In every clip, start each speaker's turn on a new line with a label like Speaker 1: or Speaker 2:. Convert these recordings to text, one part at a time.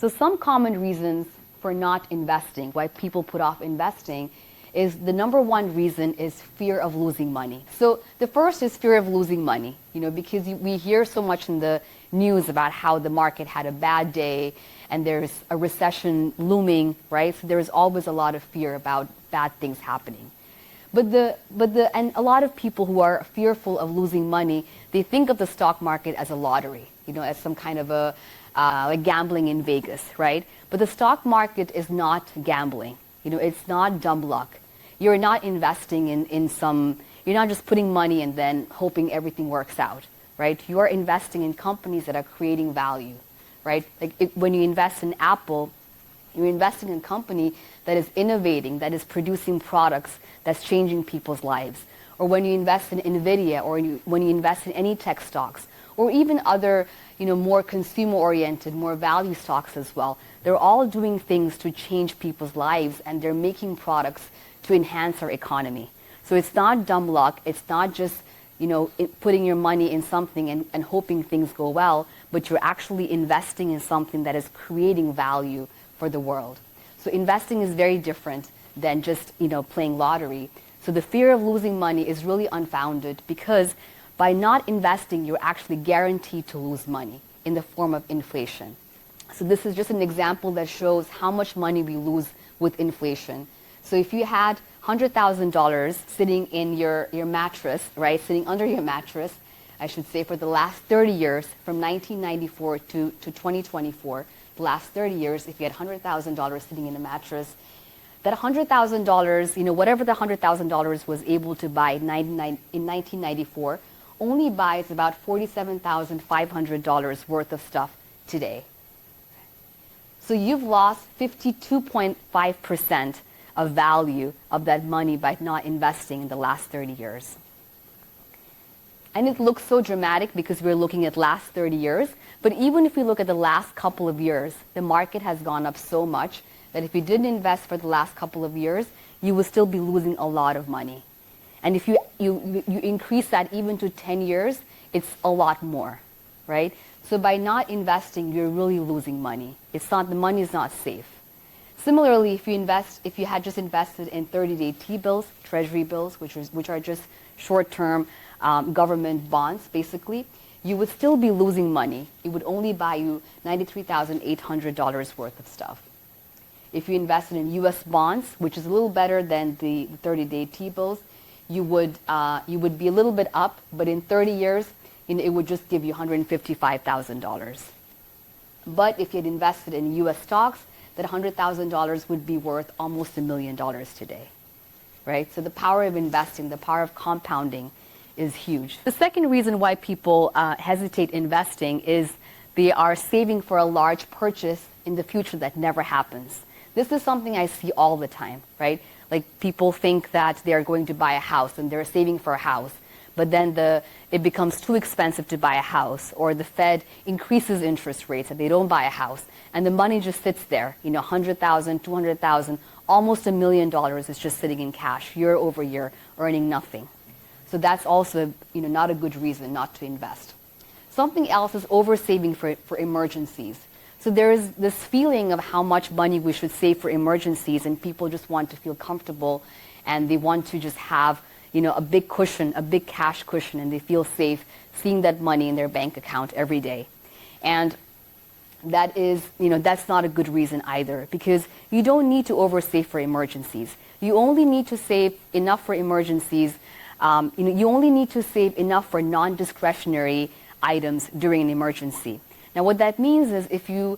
Speaker 1: So some common reasons for not investing, why people put off investing, is the number one reason is fear of losing money. So the first is fear of losing money, because we hear so much in the news about how the market had a bad day and there's a recession looming, right? So there's always a lot of fear about bad things happening. And a lot of people who are fearful of losing money, they think of the stock market as a lottery, as some kind of like gambling in Vegas, right? But the stock market is not gambling. It's not dumb luck. You're not investing you're not just putting money and then hoping everything works out, right? You are investing in companies that are creating value, right? Like when you invest in Apple, you're investing in a company that is innovating, that is producing products that's changing people's lives. Or when you invest in NVIDIA, or when you invest in any tech stocks, or even other, more consumer-oriented, more value stocks as well. They're all doing things to change people's lives, and they're making products to enhance our economy. So it's not dumb luck. It's not just, putting your money in something and hoping things go well, but you're actually investing in something that is creating value for the world. So investing is very different than just, playing lottery. So the fear of losing money is really unfounded, because by not investing, you're actually guaranteed to lose money in the form of inflation. So this is just an example that shows how much money we lose with inflation. So if you had $100,000 sitting in your mattress, right, sitting under your mattress, I should say, for the last 30 years, from 1994 to 2024, the last 30 years, if you had $100,000 sitting in a mattress, that $100,000, whatever the $100,000 was able to buy in 1994, only buys about $47,500 worth of stuff today. So you've lost 52.5% of value of that money by not investing in the last 30 years. And it looks so dramatic because we're looking at last 30 years, but even if we look at the last couple of years, the market has gone up so much that if you didn't invest for the last couple of years, you will still be losing a lot of money. And if you increase that even to 10 years, it's a lot more, right? So by not investing, you're really losing money. The money is not safe. Similarly, if you had just invested in 30-day T-bills, treasury bills, which are just short-term government bonds, basically, you would still be losing money. It would only buy you $93,800 worth of stuff. If you invested in U.S. bonds, which is a little better than the 30-day T-bills, you would be a little bit up, but in 30 years, it would just give you $155,000. But if you had invested in U.S. stocks, that $100,000 would be worth almost $1 million today, right? So the power of investing, the power of compounding is huge. The second reason why people hesitate investing is they are saving for a large purchase in the future that never happens. This is something I see all the time, right? Like people think that they're going to buy a house and they're saving for a house, but then it becomes too expensive to buy a house, or the Fed increases interest rates and they don't buy a house, and the money just sits there, $100,000, $200,000, almost $1 million is just sitting in cash year over year, earning nothing. So that's also, not a good reason not to invest. Something else is oversaving for emergencies. So there is this feeling of how much money we should save for emergencies, and people just want to feel comfortable, and they want to just have, a big cushion, a big cash cushion, and they feel safe seeing that money in their bank account every day. And that is, that's not a good reason either, because you don't need to oversave for emergencies. You only need to save enough for emergencies. You only need to save enough for non-discretionary items during an emergency. Now, what that means is if an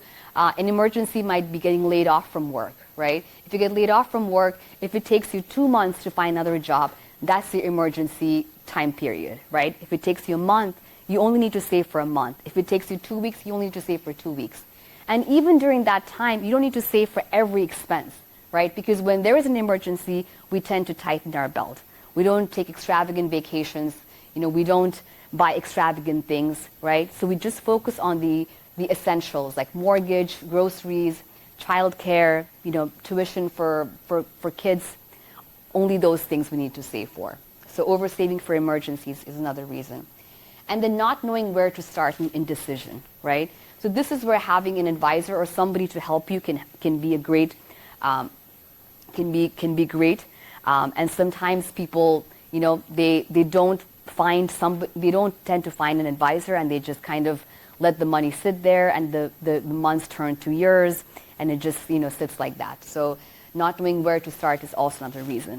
Speaker 1: emergency might be getting laid off from work, right? If you get laid off from work, if it takes you 2 months to find another job, that's the emergency time period, right? If it takes you a month, you only need to save for a month. If it takes you 2 weeks, you only need to save for 2 weeks. And even during that time, you don't need to save for every expense, right? Because when there is an emergency, we tend to tighten our belt. We don't take extravagant vacations. We don't buy extravagant things, right? So we just focus on the essentials like mortgage, groceries, childcare, tuition for kids. Only those things we need to save for. So oversaving for emergencies is another reason. And then not knowing where to start, indecision, right? So this is where having an advisor or somebody to help you can be a great can be great. And sometimes people, they don't they don't tend to find an advisor, and they just kind of let the money sit there, and the months turn to years, and it just sits like that. So not knowing where to start is also another reason.